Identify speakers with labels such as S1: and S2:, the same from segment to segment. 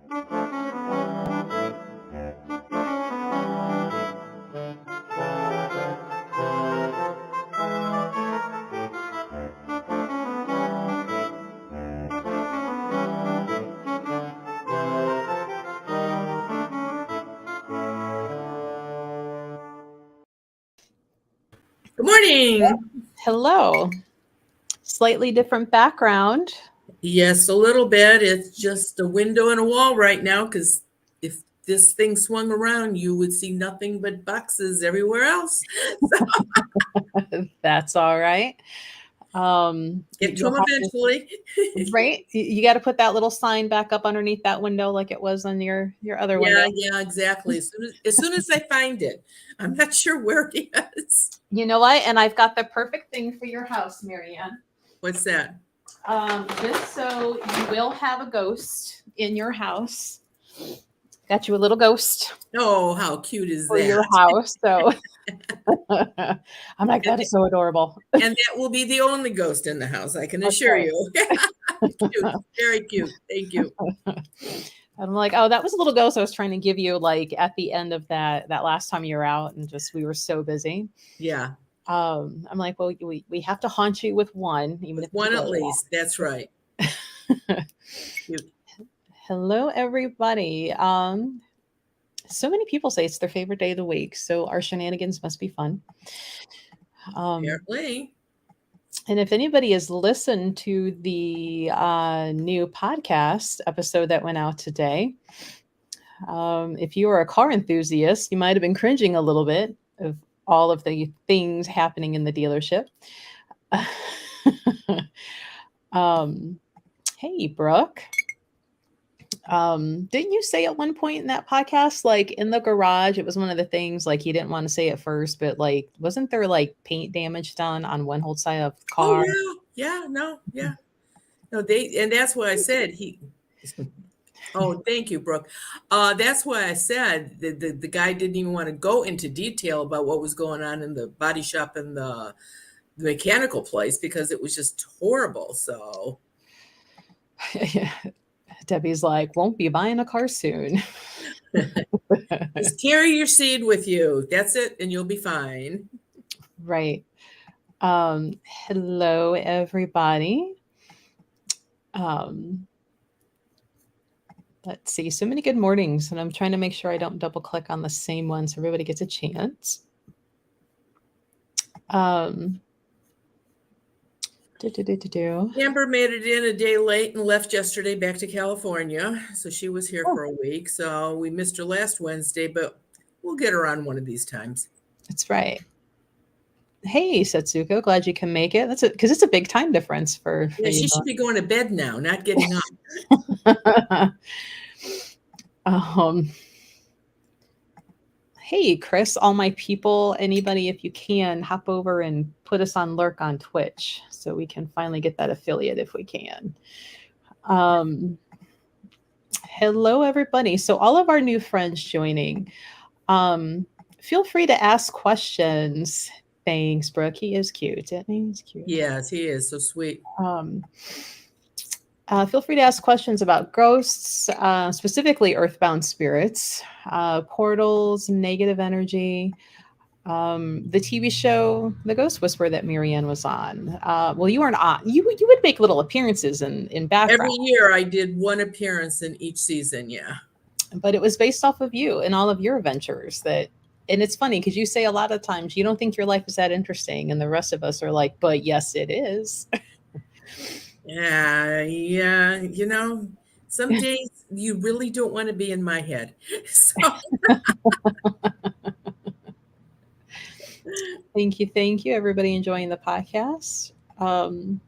S1: Good morning.
S2: Hello. Slightly different background.
S1: Yes, a little bit. It's just a window and a wall right now because if this thing swung around, you would see nothing but boxes everywhere else.
S2: That's all right.
S1: Get to
S2: You'll
S1: them
S2: have
S1: eventually.
S2: right. You got to put that little sign back up underneath that window like it was on your other window.
S1: Yeah, exactly. As soon as I find it, I'm not sure where it is.
S2: You know what? And I've got the perfect thing for your house, Marianne.
S1: What's that?
S2: Just so you will have a ghost in your house. Got you a little ghost
S1: Oh, how cute is
S2: for your
S1: that?
S2: house. So I'm like, that is so adorable.
S1: And that will be the only ghost in the house, I can assure
S2: Okay.
S1: you. Cute, very cute. Thank you.
S2: I'm like, oh, that was a little ghost I was trying to give you like at the end of that last time you were out, and just we were so busy.
S1: Yeah,
S2: I'm like, well, we have to haunt you with one, even if it's
S1: one
S2: a
S1: at
S2: girl.
S1: least. That's right. Cute.
S2: Hello, everybody. So many people say it's their favorite day of the week, so our shenanigans must be fun.
S1: Apparently.
S2: And if anybody has listened to the new podcast episode that went out today, if you are a car enthusiast, you might have been cringing a little bit of all of the things happening in the dealership. Hey, Brooke. Didn't you say at one point in that podcast, like in the garage, it was one of the things like you didn't want to say at first, but like, wasn't there like paint damage done on one whole side of the car?
S1: Oh yeah, no, and that's why I said he. Oh, thank you, Brooke. That's why I said the guy didn't even want to go into detail about what was going on in the body shop and the mechanical place because it was just horrible. So
S2: Debbie's like, won't be buying a car soon.
S1: just carry your seed with you. That's it, and you'll be fine.
S2: Right. Hello, everybody. Let's see. So many good mornings, and I'm trying to make sure I don't double click on the same one so everybody gets a chance.
S1: Amber made it in a day late and left yesterday back to California. So she was here for a week. So we missed her last Wednesday, but we'll get her on one of these times.
S2: That's right. Hey, Setsuko, glad you can make it. That's it, because it's a big time difference for
S1: Yeah, she
S2: you.
S1: should be going to bed now, not getting up.
S2: Hey, Chris, all my people, anybody, if you can, hop over and put us on Lurk on Twitch so we can finally get that affiliate if we can. Hello, everybody. So all of our new friends joining, feel free to ask questions. Thanks, Brooke. He is cute. He's cute.
S1: Yes, he is so sweet.
S2: Feel free to ask questions about ghosts, specifically earthbound spirits, portals, negative energy, the TV show, The Ghost Whisperer that Marianne was on. Well, you weren't on. You would make little appearances in background.
S1: Every year I did one appearance in each season, yeah.
S2: But it was based off of you and all of your adventures that. And it's funny because you say a lot of times you don't think your life is that interesting, and the rest of us are like, but yes, it is.
S1: Yeah. Some days you really don't want to be in my head. So.
S2: Thank you. Everybody enjoying the podcast. I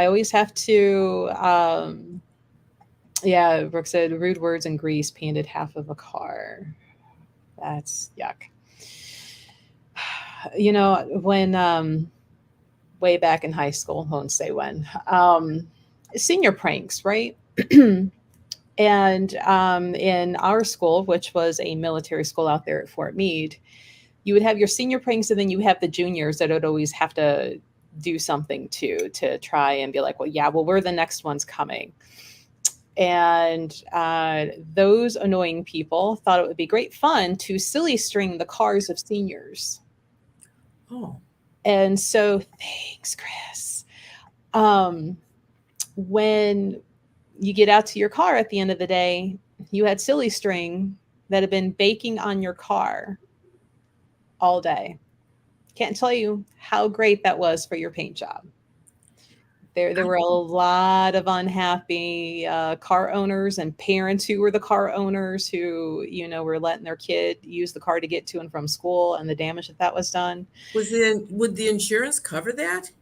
S2: always have to, Brooke said, rude words and grease painted half of a car. That's yuck. When way back in high school, won't say when, senior pranks, right? And in our school, which was a military school out there at Fort Meade, you would have your senior pranks, and then you have the juniors that would always have to do something to try and be like, well, we're the next ones coming. And those annoying people thought it would be great fun to silly string the cars of seniors.
S1: Oh,
S2: And so, thanks, Chris. Um, when you get out to your car at the end of the day, you had silly string that had been baking on your car all day. Can't tell you how great that was for your paint job. There were a lot of unhappy car owners and parents who were the car owners who, were letting their kid use the car to get to and from school, and the damage that was done.
S1: would the insurance cover that?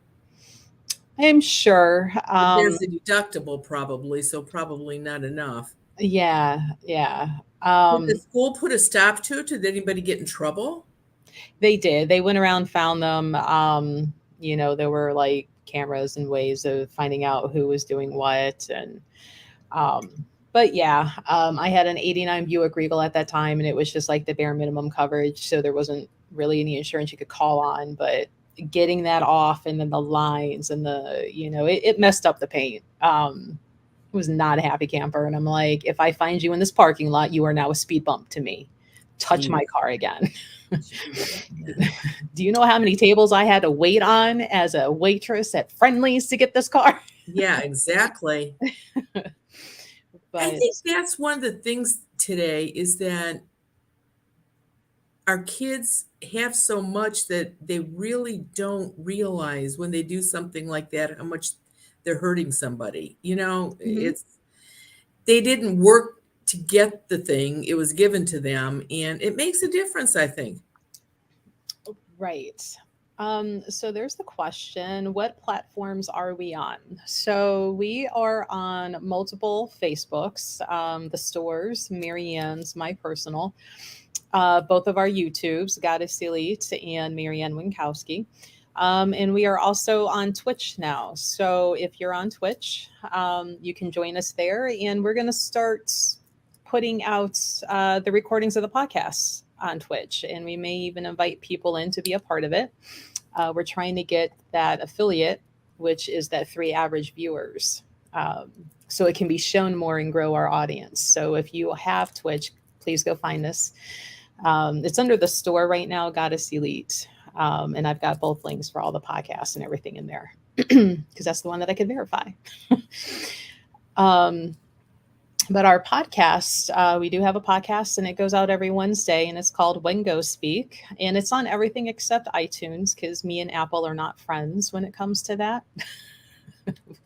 S2: I'm sure.
S1: But there's a deductible probably, so probably not enough.
S2: Yeah, yeah.
S1: Did the school put a stop to it? Did anybody get in trouble?
S2: They did. They went around, found them. There were like cameras and ways of finding out who was doing what. And, but yeah, I had an 89 Buick Regal at that time, and it was just like the bare minimum coverage. So there wasn't really any insurance you could call on, but getting that off, and then the lines and it messed up the paint. Was not a happy camper. And I'm like, if I find you in this parking lot, you are now a speed bump to me. Touch my car again. Do you know how many tables I had to wait on as a waitress at Friendly's to get this car?
S1: Yeah, exactly.
S2: But
S1: I think that's one of the things today is that our kids have so much that they really don't realize when they do something like that, how much they're hurting somebody. They didn't work to get the thing. It was given to them, and it makes a difference, I think.
S2: Right. So there's the question, what platforms are we on? So we are on multiple Facebooks, the stores, Marianne's, my personal, both of our YouTubes, Goddess Elite and Marianne Winkowski. And we are also on Twitch now. So if you're on Twitch, you can join us there. And we're going to start putting out the recordings of the podcasts on Twitch. And we may even invite people in to be a part of it. We're trying to get that affiliate, which is that 3 average viewers. So it can be shown more and grow our audience. So if you have Twitch, please go find us. It's under the store right now, Goddess Elite. And I've got both links for all the podcasts and everything in there because that's the one that I can verify. But our podcast, we do have a podcast, and it goes out every Wednesday, and it's called When Go Speak. And it's on everything except iTunes because me and Apple are not friends when it comes to that.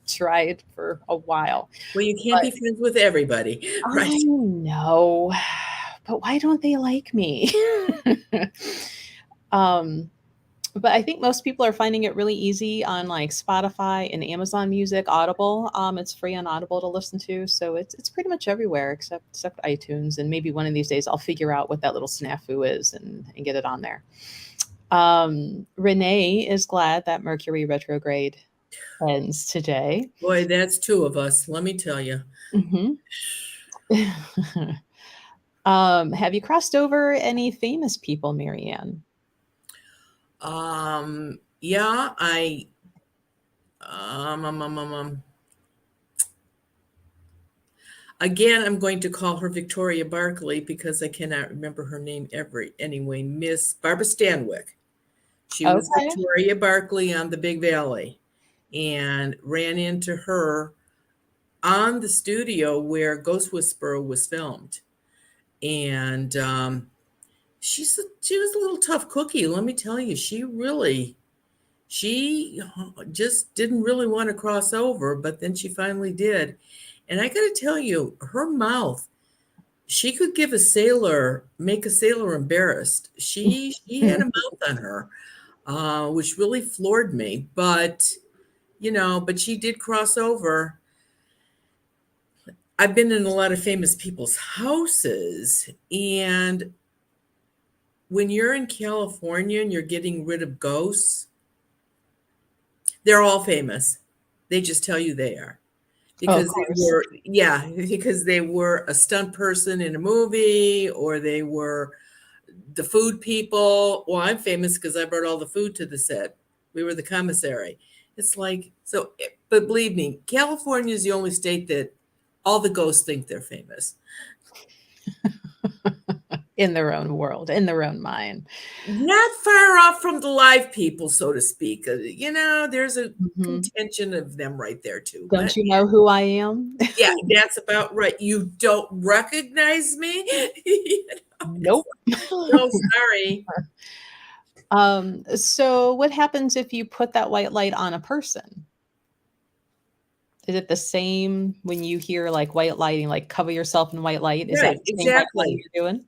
S2: Tried for a while.
S1: Well, you can't be friends with everybody, right?
S2: I know, but why don't they like me? But I think most people are finding it really easy on like Spotify and Amazon Music, Audible. It's free on Audible to listen to, so it's pretty much everywhere except iTunes. And maybe one of these days I'll figure out what that little snafu is and get it on there. Renee is glad that Mercury retrograde ends today.
S1: Boy, that's 2 of us. Let me tell you.
S2: Mm-hmm. Have you crossed over any famous people, Marianne?
S1: Yeah, again, I'm going to call her Victoria Barkley because I cannot remember her name anyway. Miss Barbara Stanwyck. She was Victoria Barkley on the Big Valley, and ran into her on the studio where Ghost Whisperer was filmed. And she was a little tough cookie, let me tell you. She just didn't really want to cross over, but then she finally did. And I got to tell you, her mouth, she could make a sailor embarrassed. She had a mouth on her, which really floored me. But she did cross over. I've been in a lot of famous people's houses, and when you're in California and you're getting rid of ghosts, they're all famous. They just tell you they are. Because they were a stunt person in a movie, or they were the food people. Well, I'm famous because I brought all the food to the set. We were the commissary. It's like, so, but believe me, California is the only state that all the ghosts think they're famous.
S2: In their own world, in their own mind.
S1: Not far off from the live people, so to speak. There's a contingent of them right there too.
S2: Don't you know who I am?
S1: Yeah, that's about right. You don't recognize me?
S2: Nope.
S1: No, sorry.
S2: So what happens if you put that white light on a person? Is it the same when you hear like white lighting, like cover yourself in white light? Is
S1: Right,
S2: that the same white light
S1: exactly.
S2: you're doing?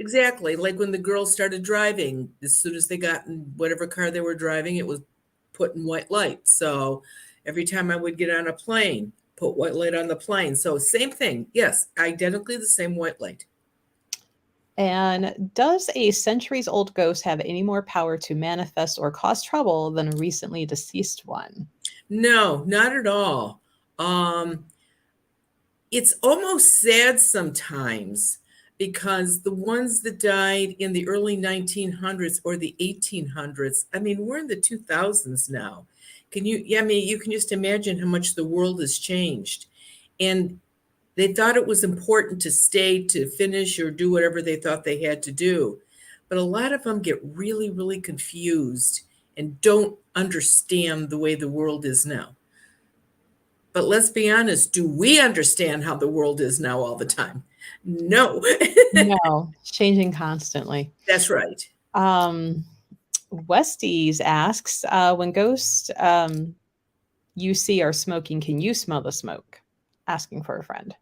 S1: Exactly. Like when the girls started driving, as soon as they got in whatever car they were driving, it was put in white light. So every time I would get on a plane, put white light on the plane. So same thing. Yes, identically the same white light.
S2: And does a centuries-old ghost have any more power to manifest or cause trouble than a recently deceased one?
S1: No, not at all. It's almost sad sometimes because the ones that died in the early 1900s or the 1800s, I mean, we're in the 2000s now. You can just imagine how much the world has changed. And they thought it was important to stay to finish or do whatever they thought they had to do. But a lot of them get really, really confused and don't understand the way the world is now. But let's be honest, do we understand how the world is now all the time? No.
S2: No, it's changing constantly.
S1: That's right.
S2: Westies asks, when ghosts you see are smoking, can you smell the smoke? Asking for a friend.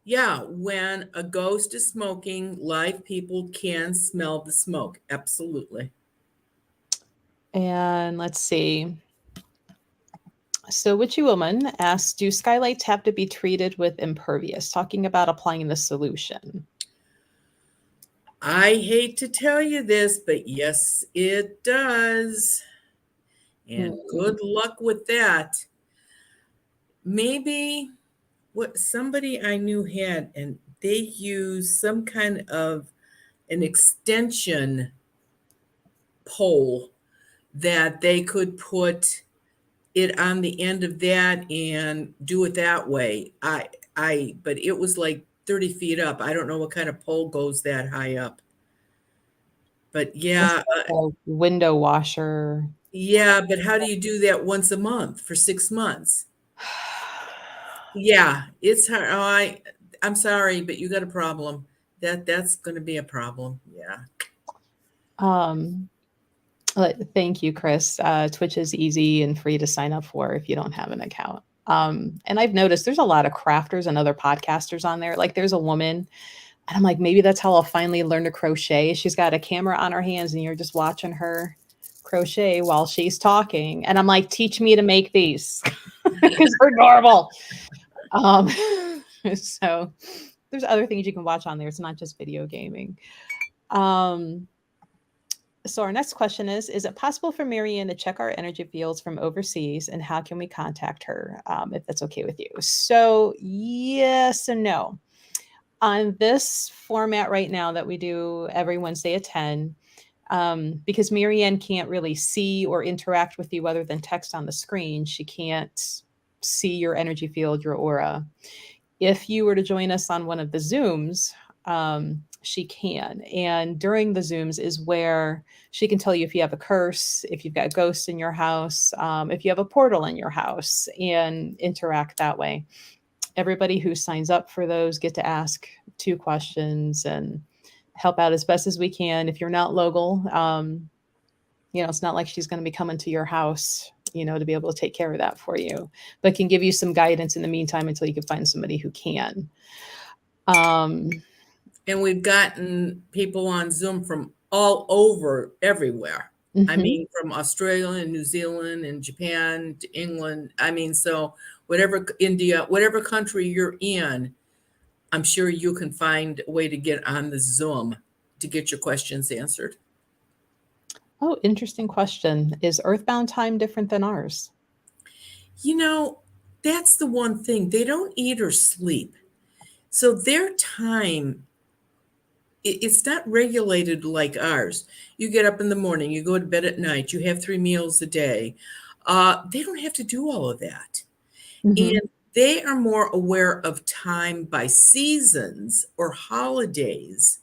S1: Yeah, when a ghost is smoking, live people can smell the smoke. Absolutely.
S2: And let's see. So Witchy Woman asks, do skylights have to be treated with impervious? Talking about applying the solution.
S1: I hate to tell you this, but yes, it does. And good luck with that. Maybe what somebody I knew had, and they used some kind of an extension pole that they could put it on the end of that and do it that way. But it was like 30 feet up. I don't know what kind of pole goes that high up. But yeah.
S2: A window washer.
S1: Yeah, but how do you do that once a month for 6 months? Yeah, it's hard. I'm sorry, but you got a problem. That's going to be a problem. Yeah.
S2: Thank you, Chris. Twitch is easy and free to sign up for if you don't have an account. And I've noticed there's a lot of crafters and other podcasters on there. Like there's a woman, and I'm like, maybe that's how I'll finally learn to crochet. She's got a camera on her hands and you're just watching her crochet while she's talking. And I'm like, teach me to make these because they're adorable. So there's other things you can watch on there. It's not just video gaming. So our next question is it possible for Marianne to check our energy fields from overseas, and how can we contact her if that's okay with you? So yes and no. On this format right now that we do every Wednesday at 10, because Marianne can't really see or interact with you other than text on the screen, she can't see your energy field, your aura. If you were to join us on one of the Zooms, she can. And during the Zooms is where she can tell you if you have a curse, if you've got ghosts in your house, if you have a portal in your house, and interact that way. Everybody who signs up for those get to ask 2 questions and help out as best as we can. If you're not local, it's not like she's going to be coming to your house, to be able to take care of that for you, but can give you some guidance in the meantime until you can find somebody who can.
S1: And we've gotten people on Zoom from all over, everywhere. I mean, from Australia and New Zealand and Japan to England. I mean, so India, whatever country you're in, I'm sure you can find a way to get on the Zoom to get your questions answered.
S2: Oh, interesting question. Is Earthbound time different than ours?
S1: That's the one thing. They don't eat or sleep. So their time, it's not regulated like ours. You get up in the morning, you go to bed at night, you have 3 meals a day. They don't have to do all of that. And they are more aware of time by seasons or holidays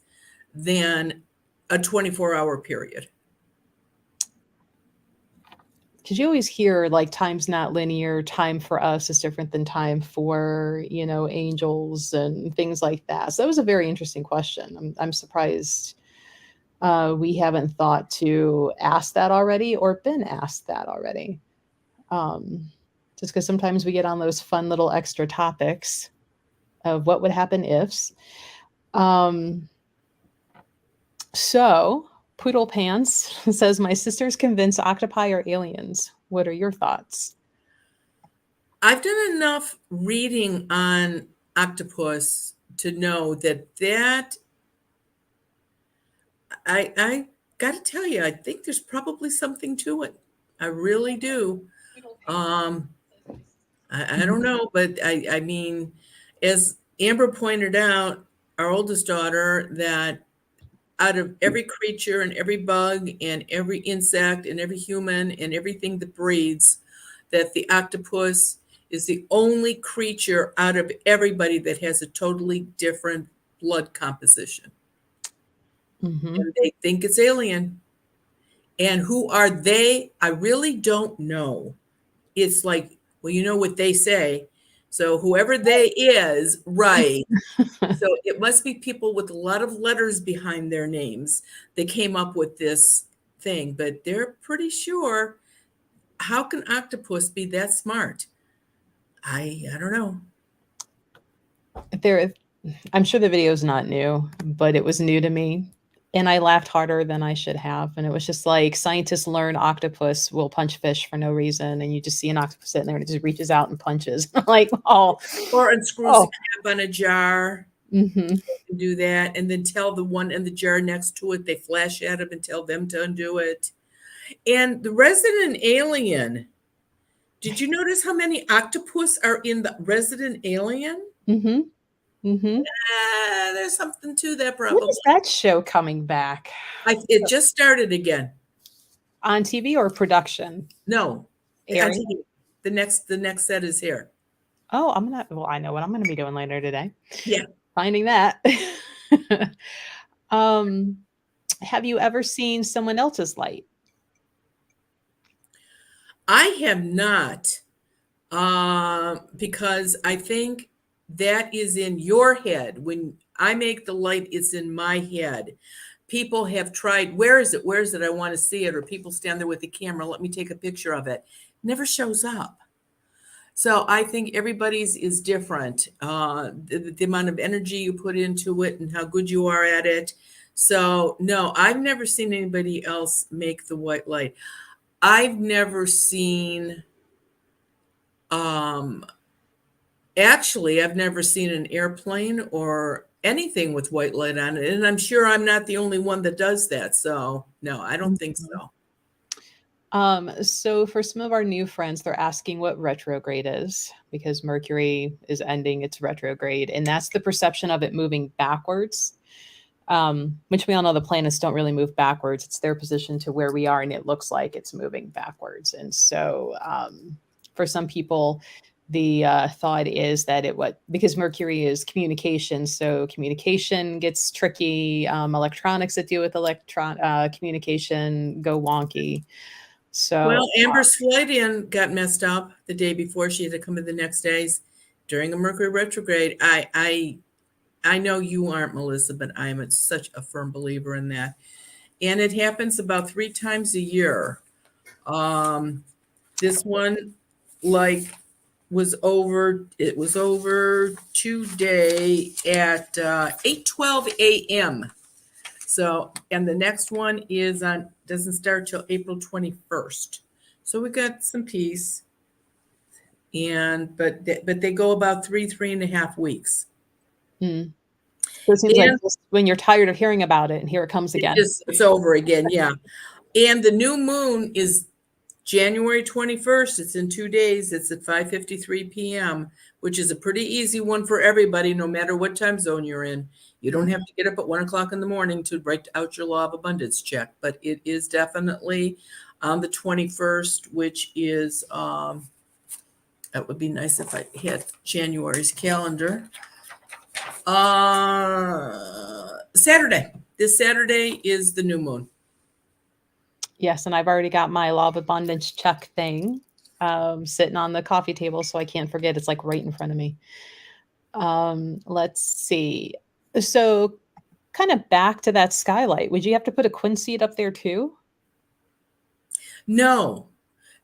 S1: than a 24-hour period.
S2: Because you always hear like time's not linear, time for us is different than time for, angels and things like that. So that was a very interesting question. I'm surprised we haven't thought to ask that already or been asked that already. Just because sometimes we get on those fun little extra topics of what would happen ifs. So Poodle Pants says, my sister's convinced octopi are aliens. What are your thoughts?
S1: I've done enough reading on octopus to know that I got to tell you, I think there's probably something to it. I really do. Um, I don't know, but I mean, as Amber pointed out, our oldest daughter, that out of every creature and every bug and every insect and every human and everything that breathes, that the octopus is the only creature out of everybody that has a totally different blood composition.
S2: Mm-hmm.
S1: And they think it's alien. And who are they? I really don't know. It's like, well, you know what they say. So whoever they is, right. So it must be people with a lot of letters behind their names that came up with this thing, but they're pretty sure. How can octopus be that smart? I don't know.
S2: I'm sure the video is not new, but it was new to me. And I laughed harder than I should have. And it was just like scientists learn octopus will punch fish for no reason. And you just see an octopus sitting there and it just reaches out and punches. Like, oh.
S1: Or unscrews
S2: Oh.
S1: the cap on a jar.
S2: Mm-hmm.
S1: Do that. And then tell the one in the jar next to it, they flash at them and tell them to undo it. And the Resident Alien, did you notice how many octopus are in the Resident Alien?
S2: Mm-hmm. Mm-hmm.
S1: There's something to that,
S2: When
S1: probably.
S2: is that show coming back?
S1: It just started again.
S2: On TV or production?
S1: No,
S2: Airing?
S1: the next set is here.
S2: Oh, I know what I'm gonna be doing later today.
S1: Yeah.
S2: Finding that. Have you ever seen someone else's light?
S1: I have not, because I think that is in your head. When I make the light, it's in my head. People have tried, where is it? Where is it? I want to see it. Or people stand there with the camera. Let me take a picture of it. Never shows up. So I think everybody's is different. The amount of energy you put into it and how good you are at it. So no, I've never seen anybody else make the white light. I've never seen, actually, I've never seen an airplane or anything with white light on it. And I'm sure I'm not the only one that does that. So no, I don't think so.
S2: So for some of our new friends, they're asking what retrograde is because Mercury is ending its retrograde, and that's the perception of it moving backwards, which we all know the planets don't really move backwards. It's their position to where we are, and it looks like it's moving backwards. And so for some people, the thought is that because Mercury is communication, so communication gets tricky. Electronics that deal with communication go wonky. So
S1: well, Amber's flight in got messed up the day before. She had to come in the next days during a Mercury retrograde. I know you aren't, Melissa, but I am such a firm believer in that. And it happens about 3 times a year. This one, was over today at 8:12 a.m. So, and the next one doesn't start till April 21st. So we got some peace. But they go about 3.5 weeks.
S2: So it seems like just when you're tired of hearing about it, and here it comes again.
S1: It's over again, yeah. And the new moon is January 21st. It's in 2 days. It's at 5:53 p.m., which is a pretty easy one for everybody, no matter what time zone you're in. You don't have to get up at 1 o'clock in the morning to write out your law of abundance check, but it is definitely on the 21st, which is That would be nice if I had January's calendar. Saturday. This Saturday is the new moon.
S2: Yes, and I've already got my Law of Abundance check thing sitting on the coffee table, so I can't forget. It's like right in front of me. Let's see. So, kind of back to that skylight. Would you have to put a quinceañera up there too?
S1: No,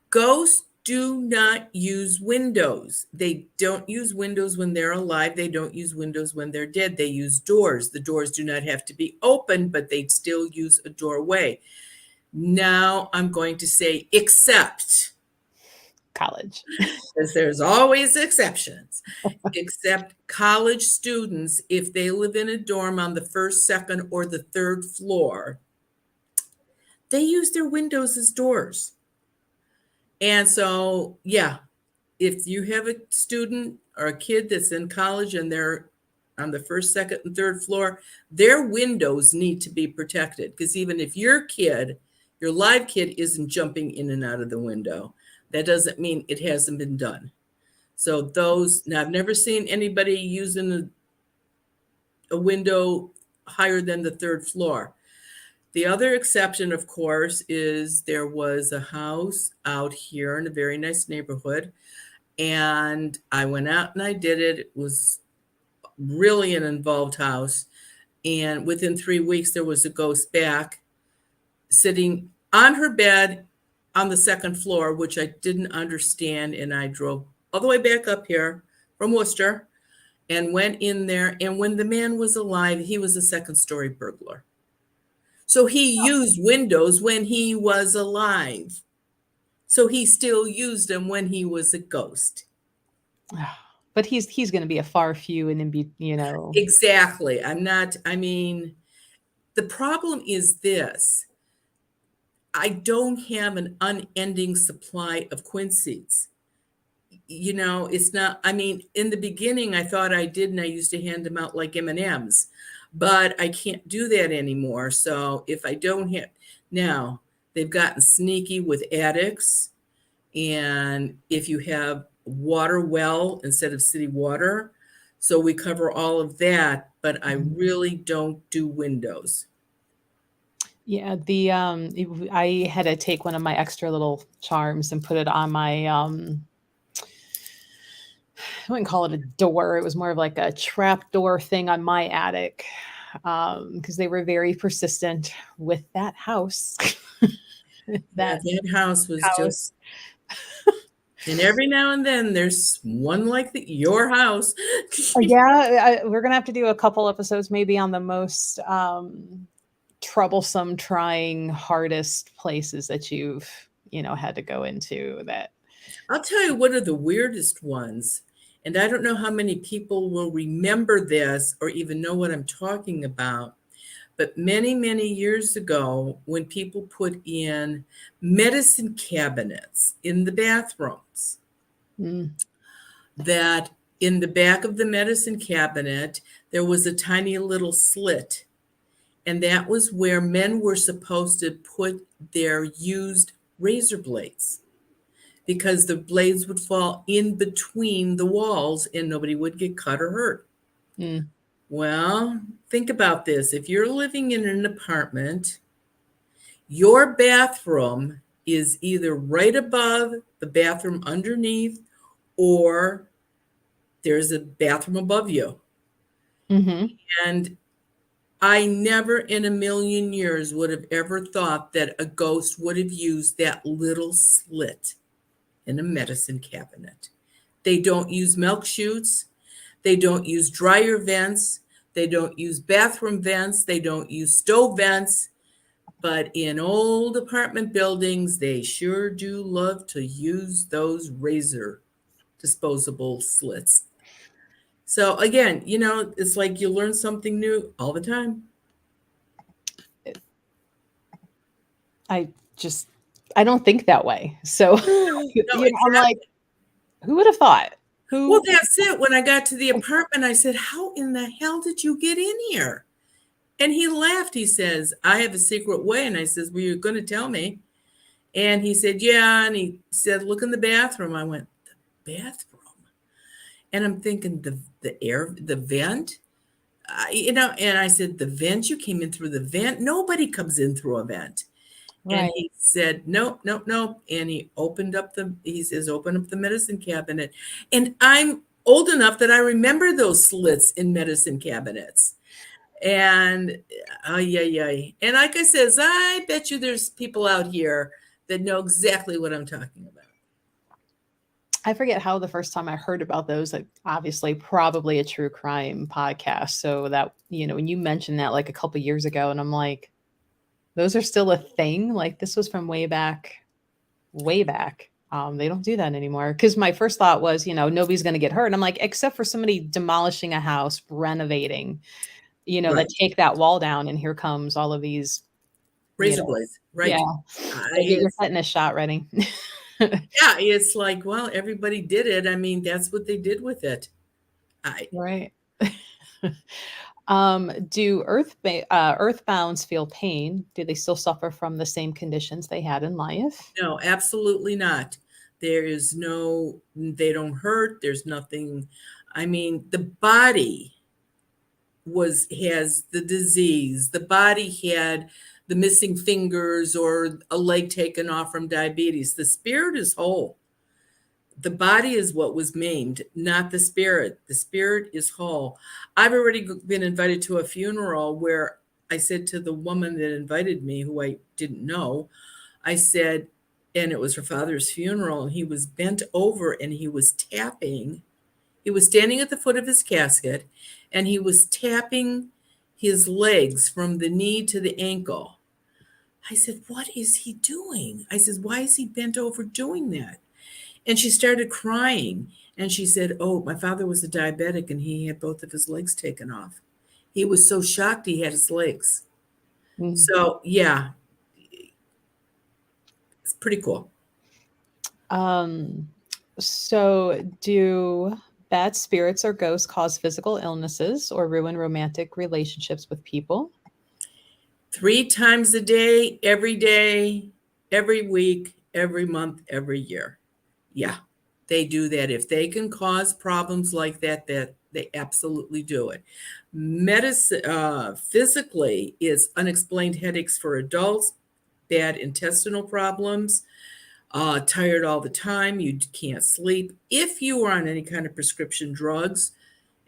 S1: ghosts do not use windows. They don't use windows when they're alive. They don't use windows when they're dead. They use doors. The doors do not have to be open, but they'd still use a doorway. Now I'm going to say except,
S2: College.
S1: because there's always exceptions, except college students, if they live in a dorm on the first, second, or the third floor, they use their windows as doors. And so, yeah, if you have a student or a kid that's in college and they're on the first, second, and third floor, their windows need to be protected. Because even if your kid, your live kid, isn't jumping in and out of the window, that doesn't mean it hasn't been done. So those, now I've never seen anybody using a window higher than the third floor. The other exception, of course, is there was a house out here in a very nice neighborhood, and I went out and I did it. It was really an involved house, and within 3 weeks, there was a ghost back sitting on her bed on the second floor, which I didn't understand, and I drove all the way back up here from Worcester and went in there, and when the man was alive, he was a second-story burglar. So he used windows when he was alive. So he still used them when he was a ghost.
S2: But he's going to be a far few and then be,
S1: Exactly. The problem is this. I don't have an unending supply of quinceañeras. It's not, in the beginning, I thought I did, and I used to hand them out like M&Ms. But I can't do that anymore. So if I don't have, now they've gotten sneaky with attics. And if you have water well instead of city water, so we cover all of that, but I really don't do windows.
S2: Yeah, I had to take one of my extra little charms and put it on my I wouldn't call it a door. It was more of like a trap door thing on my attic, because they were very persistent with that house.
S1: that house was just, and every now and then there's one like your house.
S2: Yeah, we're gonna have to do a couple episodes maybe on the most troublesome, trying, hardest places that you've had to go into. That
S1: I'll tell you one of the weirdest ones. And I don't know how many people will remember this or even know what I'm talking about. But many, many years ago, when people put in medicine cabinets in the bathrooms, that in the back of the medicine cabinet, there was a tiny little slit. And that was where men were supposed to put their used razor blades, because the blades would fall in between the walls and nobody would get cut or hurt. Well, think about this. If you're living in an apartment, your bathroom is either right above the bathroom underneath, or there's a bathroom above you. And I never in a million years would have ever thought that a ghost would have used that little slit in a medicine cabinet. They don't use milk chutes. They don't use dryer vents. They don't use bathroom vents. They don't use stove vents. But in old apartment buildings, they sure do love to use those razor disposable slits. So again, it's like you learn something new all the time.
S2: I don't think that way. So I'm like, who would have thought?
S1: Well, that's it. When I got to the apartment, I said, how in the hell did you get in here? And he laughed. He says, I have a secret way. And I says, well, you're going to tell me. And he said, yeah. And he said, look in the bathroom. I went, the bathroom. And I'm thinking the vent, and I said, the vent, you came in through the vent. Nobody comes in through a vent. And
S2: Right.
S1: he said, nope, nope, nope. And he says, open up the medicine cabinet. And I'm old enough that I remember those slits in medicine cabinets. And yeah. And like I says, I bet you there's people out here that know exactly what I'm talking about.
S2: I forget how the first time I heard about those, like obviously probably a true crime podcast. So that, when you mentioned that like a couple years ago, and I'm like, those are still a thing. Like this was from way back, way back. They don't do that anymore. Cause my first thought was, nobody's going to get hurt. And I'm like, except for somebody demolishing a house, renovating, that
S1: Right.
S2: take that wall down. And here comes all of these,
S1: Razor blades, right?
S2: yeah, get your tetanus shot ready.
S1: Yeah, it's like, well, everybody did it. I mean, that's what they did with it.
S2: Right. Do earthbounds feel pain? Do they still suffer from the same conditions they had in life?
S1: No, absolutely not. They don't hurt. There's nothing. I mean, the body has the disease. The body had the missing fingers or a leg taken off from diabetes. The spirit is whole. The body is what was maimed, not the spirit. The spirit is whole. I've already been invited to a funeral where I said to the woman that invited me, who I didn't know, I said, and it was her father's funeral, and he was bent over and he was tapping. He was standing at the foot of his casket and he was tapping his legs from the knee to the ankle. I said, what is he doing? I said, why is he bent over doing that? And she started crying. And she said, oh, my father was a diabetic and he had both of his legs taken off. He was so shocked he had his legs.
S2: Mm.
S1: So, yeah, it's pretty cool.
S2: So do bad spirits or ghosts cause physical illnesses or ruin romantic relationships with people?
S1: 3 times a day, every week, every month, every year. Yeah, they do that. If they can cause problems like that, they absolutely do it. Medicine, physically, is unexplained headaches for adults, bad intestinal problems, tired all the time, you can't sleep. If you are on any kind of prescription drugs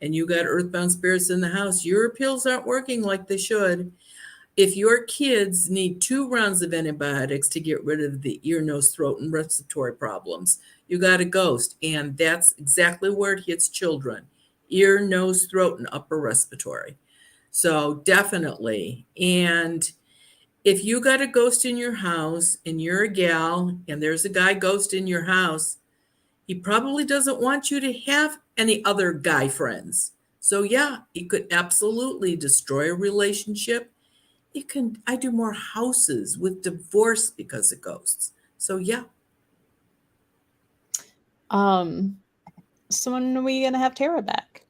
S1: and you got earthbound spirits in the house, your pills aren't working like they should. If your kids need 2 rounds of antibiotics to get rid of the ear, nose, throat, and respiratory problems, you got a ghost. And that's exactly where it hits children: ear, nose, throat, and upper respiratory. So definitely. And if you got a ghost in your house and you're a gal and there's a guy ghost in your house, he probably doesn't want you to have any other guy friends. So yeah, it could absolutely destroy a relationship. I do more houses with divorce because of ghosts. So yeah.
S2: So when are we going to have Tara back?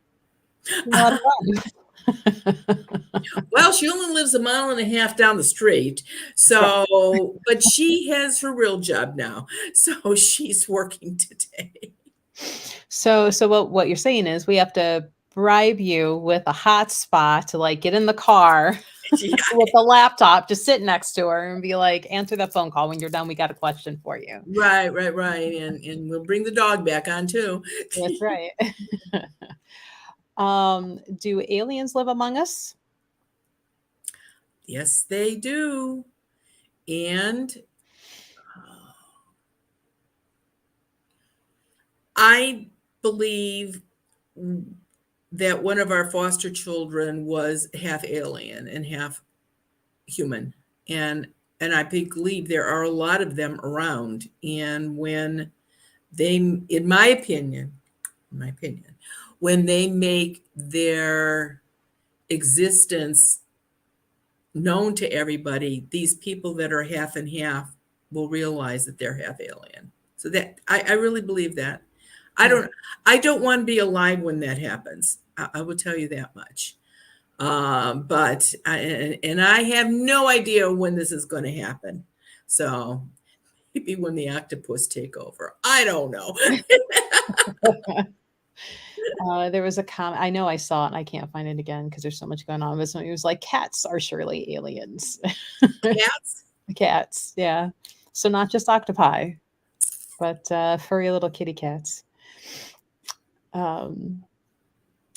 S2: A lot of fun.
S1: Well, she only lives a mile and a half down the street. So, but she has her real job now. So she's working today.
S2: So what you're saying is we have to bribe you with a hotspot to like get in the car
S1: Yeah.
S2: with the laptop, just sit next to her and be like, answer that phone call when you're done. We got a question for you.
S1: Right. And we'll bring the dog back on too.
S2: That's right. Do aliens live among us?
S1: Yes, they do. And I believe that one of our foster children was half alien and half human. And I believe there are a lot of them around. And when they, in my opinion, when they make their existence known to everybody, these people that are half and half will realize that they're half alien. So that I really believe that. I don't want to be alive when that happens. I will tell you that much. But I have no idea when this is going to happen. So maybe when the octopus take over. I don't know.
S2: There was a comment. I know I saw it and I can't find it again because there's so much going on. But somebody was like, cats are surely aliens.
S1: Cats?
S2: Cats, yeah. So not just octopi, but furry little kitty cats.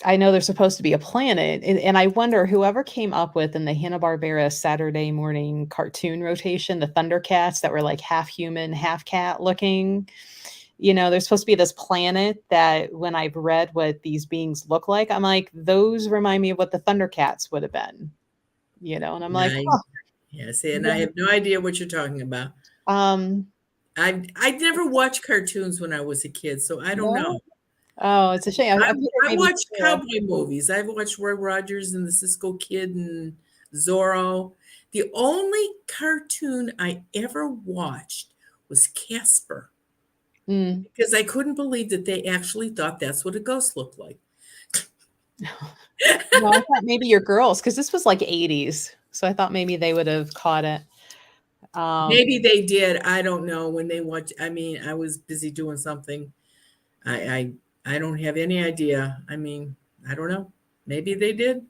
S2: I know there's supposed to be a planet, and I wonder whoever came up with in the Hanna-Barbera Saturday morning cartoon rotation, the Thundercats that were like half human, half cat looking. There's supposed to be this planet that when I've read what these beings look like, I'm like, those remind me of what the Thundercats would have been, and I'm like,
S1: Right.
S2: oh,
S1: Yeah, see, and I have no idea what you're talking about.
S2: um,
S1: I never watched cartoons when I was a kid, so I don't
S2: no.
S1: know.
S2: Oh, it's a shame. I figured
S1: I
S2: maybe
S1: watched
S2: Sarah-
S1: cowboy movies. I've watched Roy Rogers and the Cisco Kid and Zorro. The only cartoon I ever watched was Casper
S2: Mm.
S1: because I couldn't believe that they actually thought that's what a ghost looked like.
S2: No, I thought maybe your girls, because this was like 80s. So I thought maybe they would have caught it.
S1: Maybe they did. I don't know when they watched. I mean, I was busy doing something. I don't have any idea. I mean, I don't know. Maybe they did.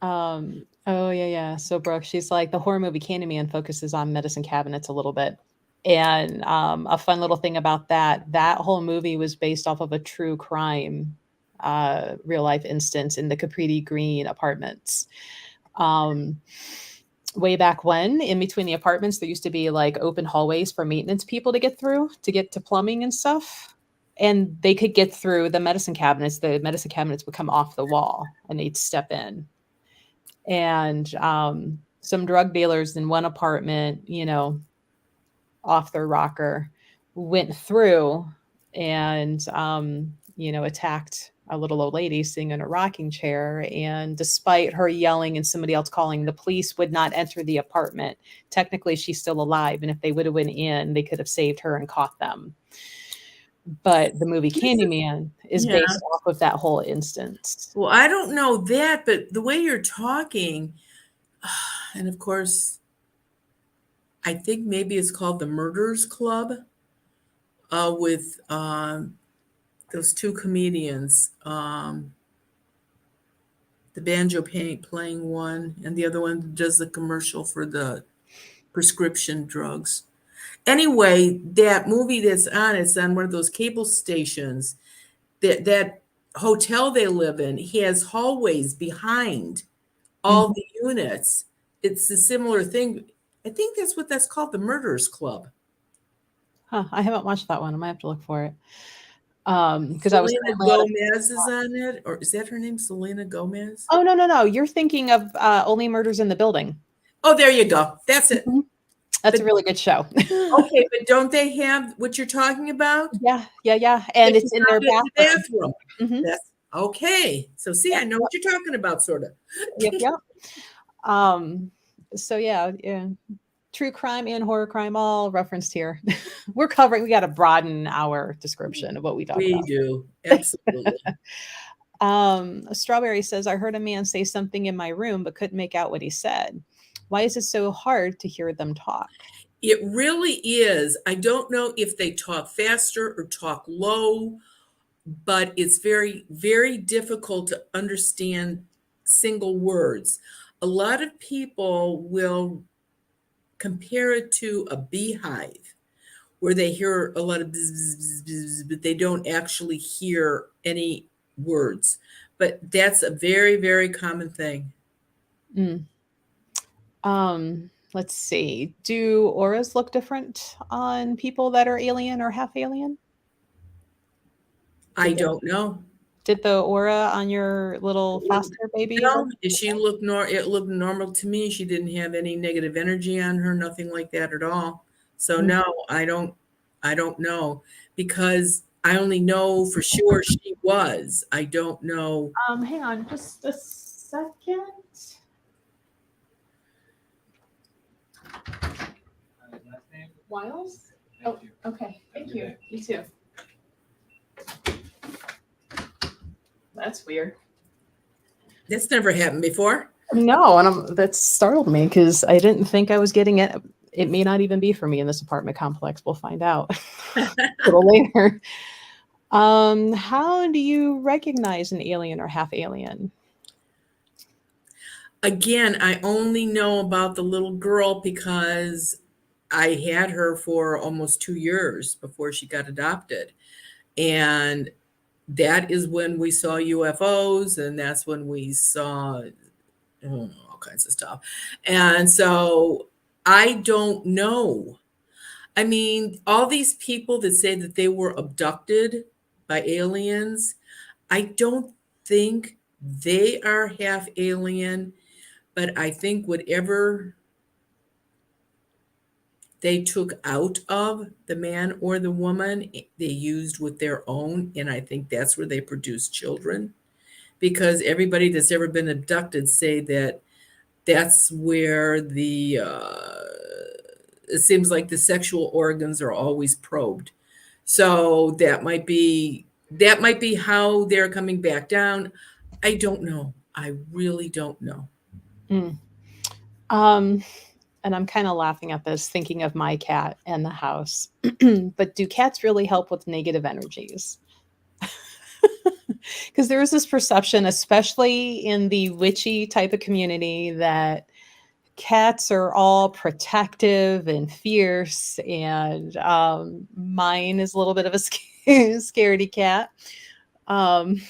S2: Oh yeah. So Brooke, she's like, the horror movie Candyman focuses on medicine cabinets a little bit. And a fun little thing about that whole movie was based off of a true crime, real life instance in the Capri Green apartments. Way back when, in between the apartments, there used to be like open hallways for maintenance people to get through to get to plumbing and stuff. And they could get through the medicine cabinets. The medicine cabinets would come off the wall and they'd step in. And some drug dealers in one apartment, off their rocker, went through and, attacked a little old lady sitting in a rocking chair. And despite her yelling and somebody else calling, the police would not enter the apartment. Technically, she's still alive. And if they would have went in, they could have saved her and caught them. But the movie Candyman is
S1: Yeah.
S2: based off of that whole instance.
S1: Well, I don't know that, but the way you're talking, and of course, I think maybe it's called the Murderers Club with those two comedians, the banjo playing one, and the other one does the commercial for the prescription drugs. Anyway, that movie that's on, it's on one of those cable stations. That hotel they live in has hallways behind all the units. It's a similar thing. I think that's what that's called, the Murderers Club.
S2: Huh, I haven't watched that one. I might have to look for it. Because I was
S1: Selena Gomez is on it, or is that her name, Selena Gomez?
S2: Oh no. You're thinking of Only Murders in the Building.
S1: Oh, there you go. That's it.
S2: That's a really good show.
S1: Okay, but don't they have what you're talking about?
S2: Yeah. And it's in their
S1: bathroom.
S2: Mhm.
S1: That's okay. So see, I know what you're talking about, sort of.
S2: Yep. So yeah. True crime and horror crime all referenced here. We got to broaden our description of what we talk about.
S1: We do. Absolutely.
S2: Strawberry says, I heard a man say something in my room, but couldn't make out what he said. Why is it so hard to hear them talk?
S1: It really is. I don't know if they talk faster or talk low, but it's very, very difficult to understand single words. A lot of people will compare it to a beehive where they hear a lot of bzz, bzz, bzz, but they don't actually hear any words. But that's a very, very common thing.
S2: Let's see. Do auras look different on people that are alien or half alien?
S1: I don't know.
S2: Did the aura on your little foster baby?
S1: No, it looked normal to me. She didn't have any negative energy on her, nothing like that at all. So no, I don't know, because I only know for sure she was. I don't know.
S2: Hang on just a second. Wiles? Oh, okay. Thank you. You too. That's weird.
S1: That's never happened before.
S2: No, and that startled me because I didn't think I was getting it. It may not even be for me in this apartment complex. We'll find out. little later. How do you recognize an alien or half alien?
S1: Again, I only know about the little girl because I had her for almost 2 years before she got adopted. And that is when we saw UFOs, and that's when we saw all kinds of stuff. And so I don't know. I mean, all these people that say that they were abducted by aliens, I don't think they are half alien, but I think whatever they took out of the man or the woman, they used with their own. And I think that's where they produce children. Because everybody that's ever been abducted say that that's where it seems like the sexual organs are always probed. So that might be how they're coming back down. I don't know. I really don't know.
S2: Mm. Um, and I'm kind of laughing at this, thinking of my cat and the house. But do cats really help with negative energies? Because there is this perception, especially in the witchy type of community, that cats are all protective and fierce, and mine is a little bit of a scaredy cat. Um,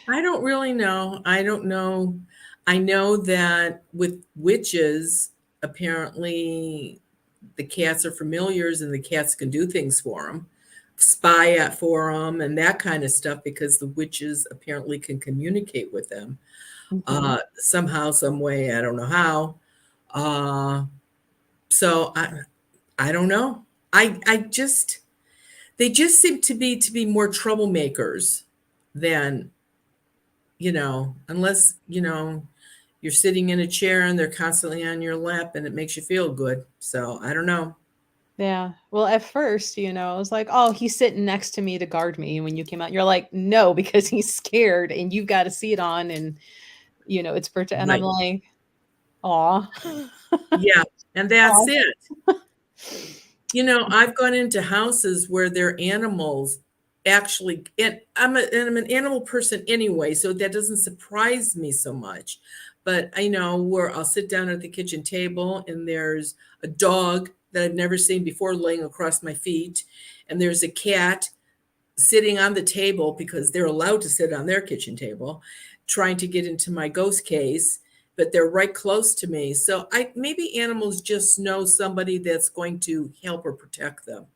S1: I don't really know. I don't know. I know that with witches, apparently the cats are familiars and the cats can do things for them, spy at for them, and that kind of stuff because the witches apparently can communicate with them
S2: mhm.
S1: somehow, some way. I don't know how. Uh, so I don't know. I just they just seem to be more troublemakers than unless you're sitting in a chair and they're constantly on your lap and it makes you feel good. So I don't know.
S2: Yeah. Well, at first, I was like, oh, he's sitting next to me to guard me. When you came out, you're like, no, because he's scared and you've got to see it on, and it's and I'm
S1: Right.
S2: like, aw.
S1: Yeah. And that's
S2: Aw.
S1: it. I've gone into houses where their animals actually, and I'm an animal person anyway, so that doesn't surprise me so much. But I know where I'll sit down at the kitchen table and there's a dog that I've never seen before laying across my feet, and there's a cat sitting on the table because they're allowed to sit on their kitchen table, trying to get into my ghost case, but they're right close to me. So I maybe animals just know somebody that's going to help or protect them.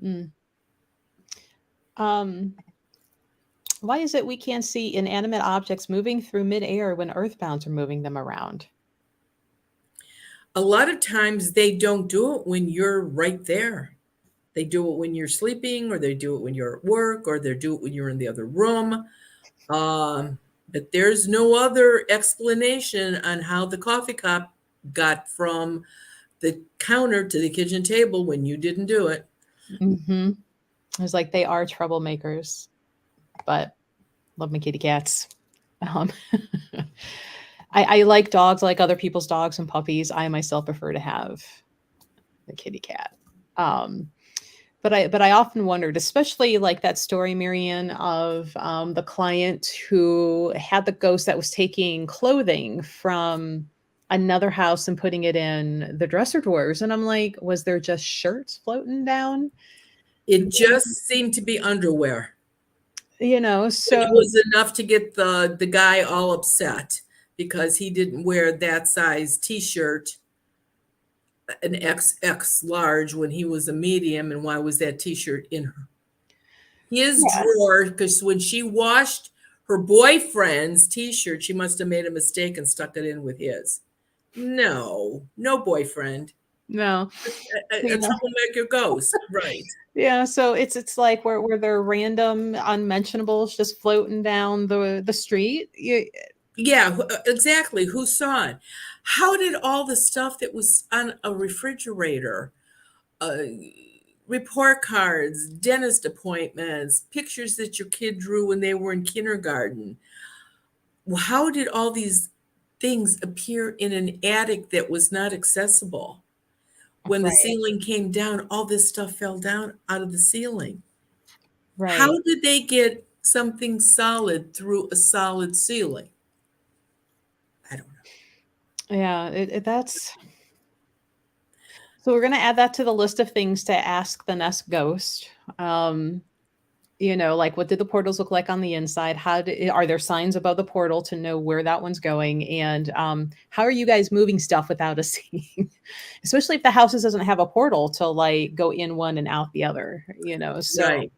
S2: Mm. Um, why is it we can't see inanimate objects moving through midair when earthbounds are moving them around?
S1: A lot of times they don't do it when you're right there. They do it when you're sleeping, or they do it when you're at work, or they do it when you're in the other room. Um, but there's no other explanation on how the coffee cup got from the counter to the kitchen table when you didn't do it.
S2: Mm-hmm. I was like, they are troublemakers, but love my kitty cats. Um, I like dogs, like other people's dogs and puppies. I myself prefer to have the kitty cat. Um, but I often wondered, especially like that story, Marianne, of the client who had the ghost that was taking clothing from another house and putting it in the dresser drawers. And I'm like, was there just shirts floating down?
S1: It just seemed to be underwear. And
S2: So
S1: it was enough to get the guy all upset because he didn't wear that size t-shirt, an XX large, when he was a medium, and why was that t-shirt in his
S2: yeah,
S1: drawer? Because when she washed her boyfriend's t-shirt, she must have made a mistake and stuck it in with his. No, no boyfriend.
S2: no,
S1: A troublemaker ghost, right?
S2: yeah. So it's like where there are random unmentionables just floating down the street.
S1: Yeah, exactly. Who saw it? How did all the stuff that was on a refrigerator, uh, report cards, dentist appointments, pictures that your kid drew when they were in kindergarten, how did all these things appear in an attic that was not accessible? when the
S2: Right.
S1: ceiling came down, all this stuff fell down out of the ceiling. How
S2: Right.
S1: did they get something solid through a solid ceiling? I don't know.
S2: Yeah, that's so we're gonna add that to the list of things to ask the nest ghost. Like what did the portals look like on the inside? Are there signs above the portal to know where that one's going? And how are you guys moving stuff without us seeing? Especially if the house doesn't have a portal to like go in one and out the other, So
S1: Right,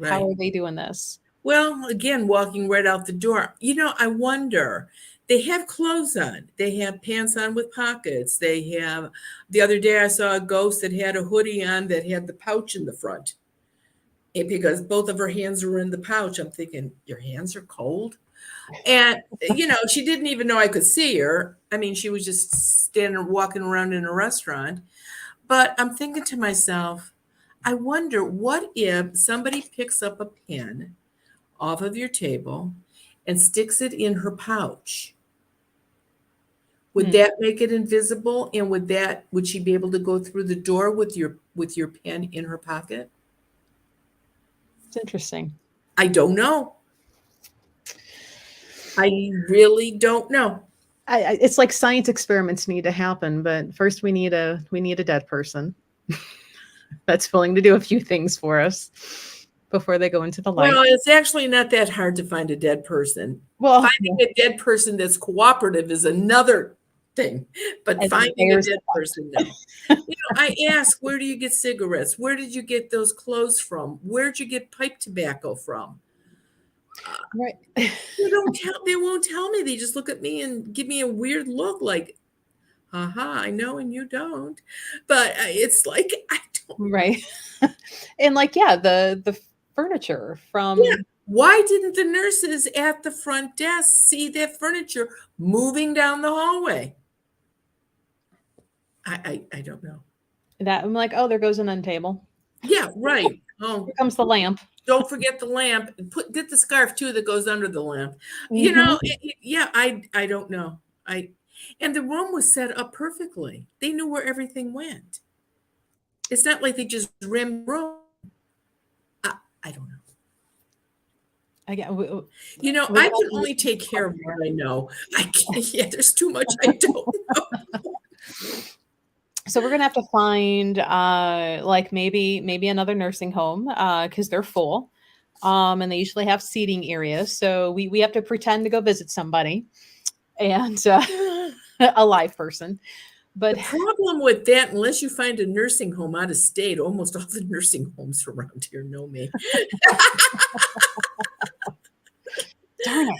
S2: how
S1: right.
S2: are they doing this?
S1: Well, again, walking right out the door. I wonder. They have clothes on. They have pants on with pockets. The other day I saw a ghost that had a hoodie on that had the pouch in the front. Because both of her hands were in the pouch. I'm thinking, your hands are cold? And, she didn't even know I could see her. I mean, she was just standing, walking around in a restaurant. But I'm thinking to myself, I wonder what if somebody picks up a pen off of your table and sticks it in her pouch? Would
S2: Hmm,
S1: that make it invisible? And would she be able to go through the door with your pen in her pocket?
S2: it's interesting.
S1: I don't know. I really don't know.
S2: It's like science experiments need to happen, but first we need a dead person that's willing to do a few things for us before they go into the light.
S1: Well, it's actually not that hard to find a dead person.
S2: Well,
S1: Finding a dead person that's cooperative is another thing, but
S2: as
S1: finding a
S2: there's
S1: dead person, no. I ask, where do you get cigarettes? Where did you get those clothes from? Where'd you get pipe tobacco from?
S2: right.
S1: They won't tell me. They just look at me and give me a weird look like, haha, I know and you don't. But it's like, I don't.
S2: Right. And like, yeah, the furniture
S1: Yeah.
S2: from
S1: Why didn't the nurses at the front desk see that furniture moving down the hallway? I don't know.
S2: that. I'm like, oh, there goes an end table.
S1: Yeah, right. Oh,
S2: Here comes the lamp.
S1: don't forget the lamp. Get the scarf too that goes under the lamp.
S2: Mhm.
S1: Yeah, I don't know. And the room was set up perfectly. They knew where everything went. It's not like they just rimmed the room. I don't know.
S2: Again, we're
S1: I
S2: gonna
S1: can only take care of what I know. I can't. Yeah, there's too much I don't know.
S2: so we're gonna have to find like maybe another nursing home because they're full. And they usually have seating areas. So we have to pretend to go visit somebody and a live person. But
S1: The problem with that, unless you find a nursing home out of state, almost all the nursing homes around here know me.
S2: darn it,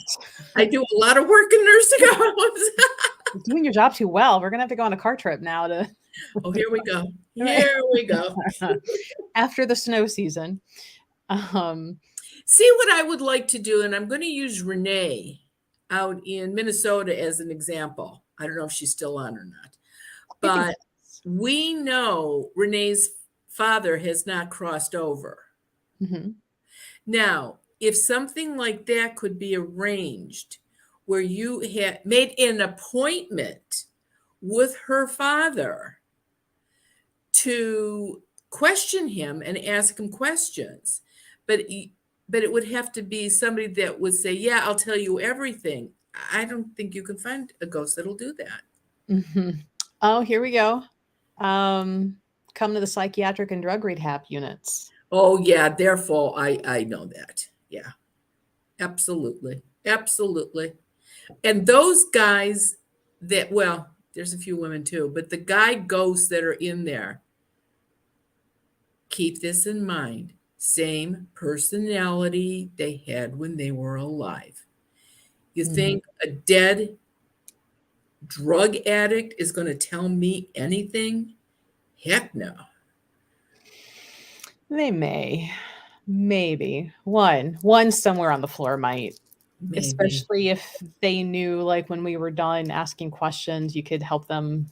S1: I do a lot of work in nursing homes.
S2: you're doing your job too well. We're gonna have to go on a car trip now to
S1: Oh, here we go. Here we go.
S2: after the snow season.
S1: See what I would like to do, and I'm going to use Renee out in Minnesota as an example. I don't know if she's still on or not, but we know Renee's father has not crossed over.
S2: Mhm.
S1: Now, if something like that could be arranged where you had made an appointment with her father to question him and ask him questions, but it would have to be somebody that would say, "Yeah, I'll tell you everything." I don't think you can find a ghost that'll do that.
S2: Mhm. Oh, here we go. Come to the psychiatric and drug rehab units.
S1: Oh yeah, they're full. I know that. Yeah, absolutely, absolutely. And those guys there's a few women too, but the guy ghosts that are in there, keep this in mind. Same personality they had when they were alive. You
S2: Mhm.
S1: think a dead drug addict is going to tell me anything? Heck no.
S2: They may. Maybe. One somewhere on the floor might.
S1: Maybe.
S2: Especially if they knew, like, when we were done asking questions, you could help them.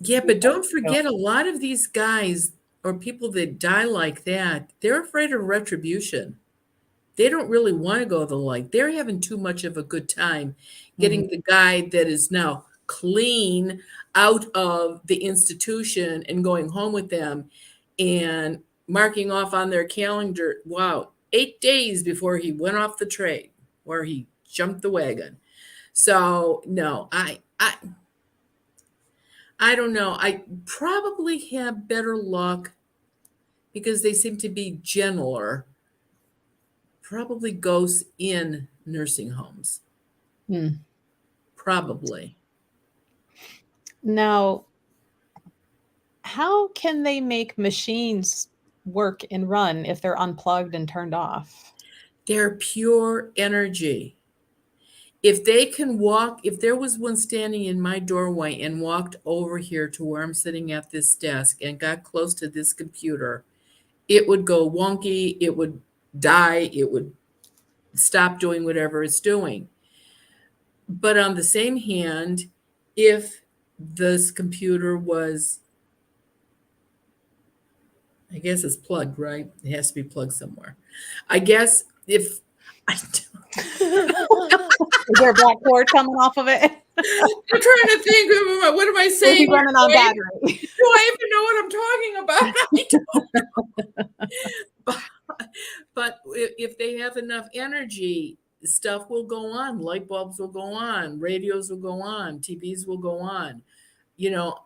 S1: Yeah, but don't forget a lot of these guys or people that die like that, they're afraid of retribution. They don't really want to go to the light. They're having too much of a good time
S2: Mhm.
S1: getting the guy that is now clean out of the institution and going home with them and marking off on their calendar, wow, 8 days before he went off the train, where he jumped the wagon. So no, I don't know. I probably have better luck because they seem to be gentler. Probably ghosts in nursing homes.
S2: Hmm.
S1: Probably.
S2: Now, how can they make machines work and run if they're unplugged and turned off?
S1: They're pure energy. If they can walk, if there was one standing in my doorway and walked over here to where I'm sitting at this desk and got close to this computer, it would go wonky, it would die, it would stop doing whatever it's doing. But on the same hand, if this computer was, I guess it's plugged, right? It has to be plugged somewhere. I guess if I
S2: Is there a black cord coming off of it?
S1: I'm trying to think of what am I
S2: Will
S1: saying?
S2: be running on
S1: Do
S2: battery.
S1: I even know what I'm talking about? I don't. But if they have enough energy, stuff will go on. Light bulbs will go on. Radios will go on. TVs will go on. You know,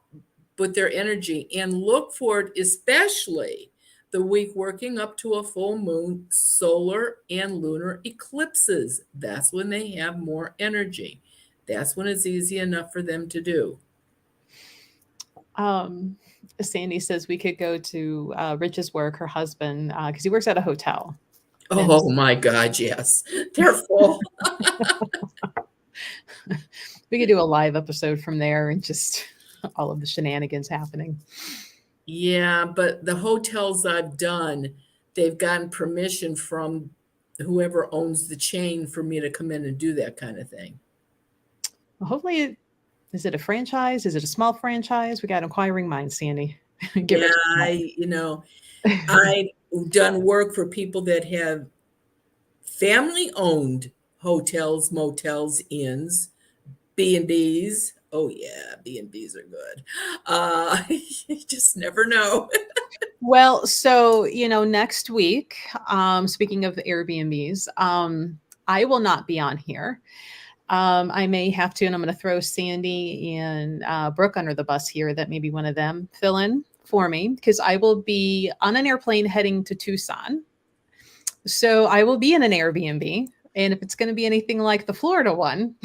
S1: with their energy, and look for it, especially the week working up to a full moon, solar and lunar eclipses. That's when they have more energy. That's when it's easy enough for them to do.
S2: Sandy says we could go to Rich's work, her husband, because he works at a hotel.
S1: Oh my God, yes. They're full.
S2: We could do a live episode from there and just all of the shenanigans happening.
S1: Yeah, but the hotels I've done, they've gotten permission from whoever owns the chain for me to come in and do that kind of thing.
S2: Well, hopefully, is it a franchise? Is it a small franchise? We got inquiring minds, Sandy.
S1: Yeah, I've done work for people that have family-owned hotels, motels, inns, B&Bs. Oh yeah, B&Bs are good. You just never know.
S2: Well, so, next week, speaking of Airbnbs, I will not be on here. I may have to, and I'm going to throw Sandy and Brooke under the bus here, that maybe one of them fill in for me, because I will be on an airplane heading to Tucson. So I will be in an Airbnb. And if it's going to be anything like the Florida one,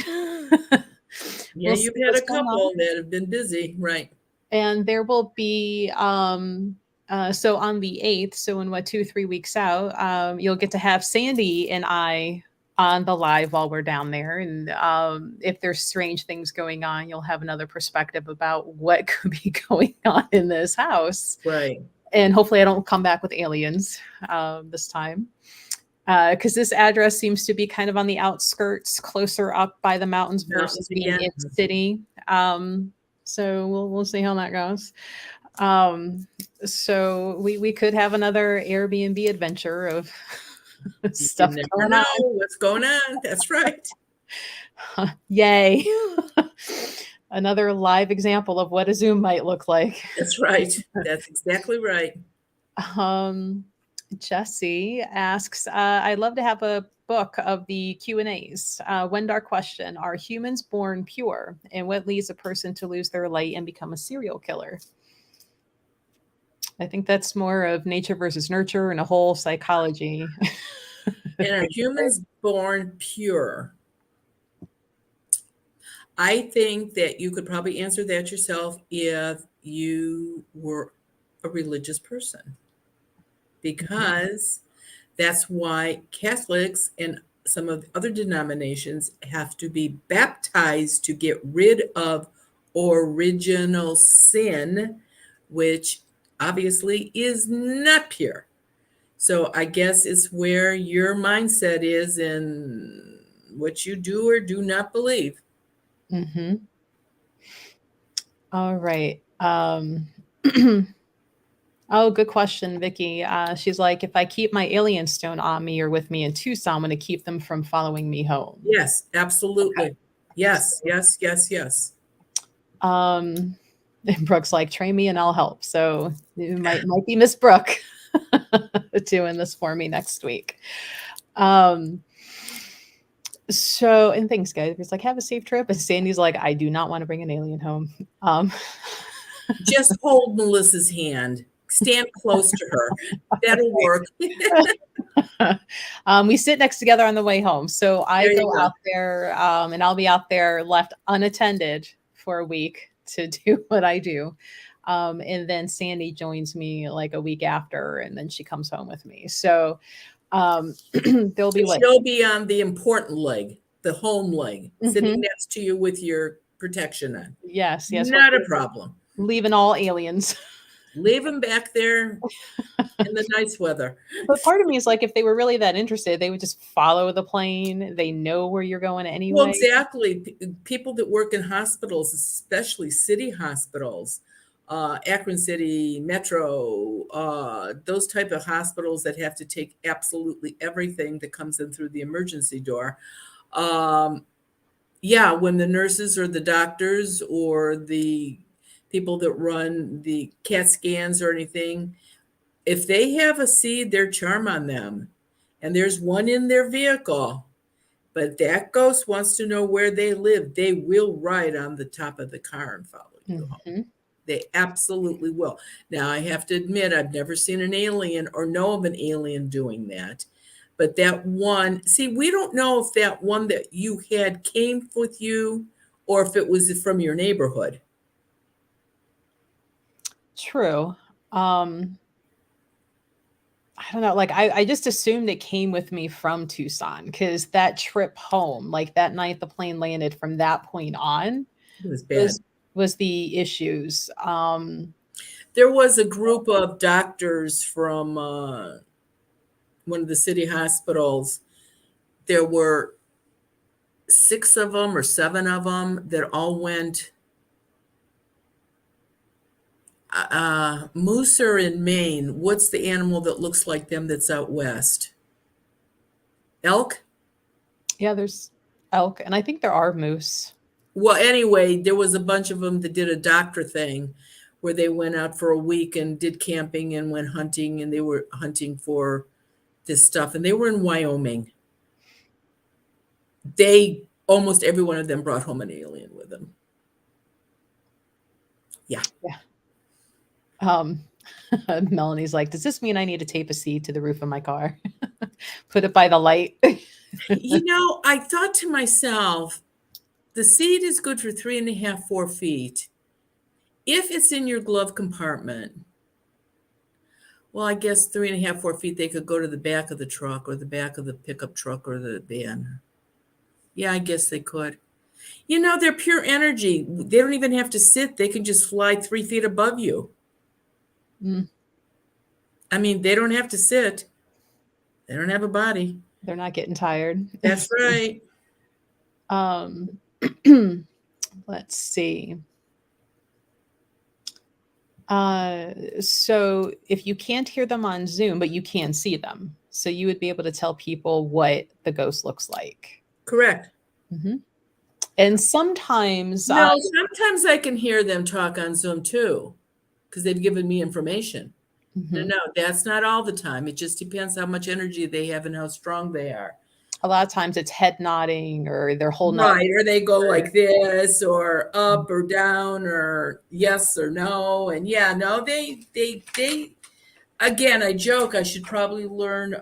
S1: Yeah,
S2: we'll
S1: you've
S2: see
S1: had a
S2: what's going
S1: couple
S2: on.
S1: that have been busy, right?
S2: And there will be, so on the 8th, so in 2-3 weeks out, you'll get to have Sandy and I on the live while we're down there. And if there's strange things going on, you'll have another perspective about what could be going on in this house.
S1: Right.
S2: And hopefully I don't come back with aliens this time. Because this address seems to be kind of on the outskirts, closer up by the mountains versus being in the city. So we'll see how that goes. So we could have another Airbnb adventure of stuff
S1: You never
S2: going
S1: know
S2: on.
S1: what's going on. That's right.
S2: Yay. Another live example of what a Zoom might look like.
S1: That's right. That's exactly right.
S2: Jesse asks, I'd love to have a book of the Q&As. Wendar question, are humans born pure? And what leads a person to lose their light and become a serial killer? I think that's more of nature versus nurture and a whole psychology.
S1: And are humans born pure? I think that you could probably answer that yourself if you were a religious person, because that's why Catholics and some of the other denominations have to be baptized to get rid of original sin, which obviously is not pure. So I guess it's where your mindset is and what you do or do not believe.
S2: Mm-hmm. All right. Oh, good question, Vicky. She's like, if I keep my alien stone on me or with me in Tucson, I'm going to keep them from following me home.
S1: Yes, absolutely.
S2: Okay.
S1: Yes, yes, yes, yes.
S2: And Brooke's like, train me and I'll help. So it might be Miss Brooke doing this for me next week. So, and thanks, guys. It's like, have a safe trip. And Sandy's like, I do not want to bring an alien home.
S1: Just hold Melissa's hand. Stand close to her. That'll work.
S2: We sit next together on the way home. So I
S1: There you
S2: go
S1: go.
S2: out there and I'll be out there left unattended for a week to do what I do. And then Sandy joins me like a week after, and then she comes home with me. So there'll be like,
S1: She'll be on the important leg, the home leg, sitting
S2: Mhm.
S1: next to you with your protection on.
S2: yes,
S1: Not a problem.
S2: leaving all aliens.
S1: Leave them back there in the nice weather.
S2: But part of me is like, if they were really that interested, they would just follow the plane. They know where you're going
S1: Well,
S2: anyway.
S1: exactly. People that work in hospitals, especially city hospitals, Akron City, Metro, those type of hospitals that have to take absolutely everything that comes in through the emergency door. Yeah, when the nurses or the doctors or the people that run the CAT scans or anything, if they have a seed, their charm on them, and there's one in their vehicle, but that ghost wants to know where they live, they will ride on the top of the car and follow you home.
S2: Mhm.
S1: They absolutely will. Now, I have to admit, I've never seen an alien or know of an alien doing that. But that one, see, we don't know if that one that you had came with you or if it was from your neighborhood.
S2: True. I don't know. Like I just assumed it came with me from Tucson because that trip home, like that night the plane landed, from that point on
S1: It was bad.
S2: was the issues.
S1: There was a group of doctors from one of the city hospitals. There were 6 of them or 7 of them that all went. Moose are in Maine. What's the animal that looks like them that's out west? Elk?
S2: Yeah, there's elk, and I think there are moose.
S1: Well, anyway, there was a bunch of them that did a doctor thing where they went out for a week and did camping and went hunting, and they were hunting for this stuff, and they were in Wyoming. They almost every one of them brought home an alien with them. Yeah.
S2: Melanie's like, does this mean I need to tape a seed to the roof of my car? Put it by the light.
S1: You know, I thought to myself, the seed is good for 3.5, 4 feet. If it's in your glove compartment, well, I guess 3.5, 4 feet, they could go to the back of the truck or the back of the pickup truck or the van. Yeah, I guess they could. You know, they're pure energy. They don't even have to sit. They can just fly 3 feet above you.
S2: Mm.
S1: I mean, they don't have to sit. They don't have a body.
S2: They're not getting tired.
S1: That's right.
S2: Let's see. So if you can't hear them on Zoom, but you can see them, so you would be able to tell people what the ghost looks like.
S1: Correct.
S2: Mm-hmm. And sometimes,
S1: no, sometimes I can hear them talk on Zoom too, because they've given me information.
S2: mm-hmm.
S1: No, that's not all the time. It just depends how much energy they have and how strong they are.
S2: A lot of times it's head nodding, or they're holding
S1: right,
S2: up.
S1: Or they go like this, or up or down, or yes or no. And yeah, no, they again, I joke I should probably learn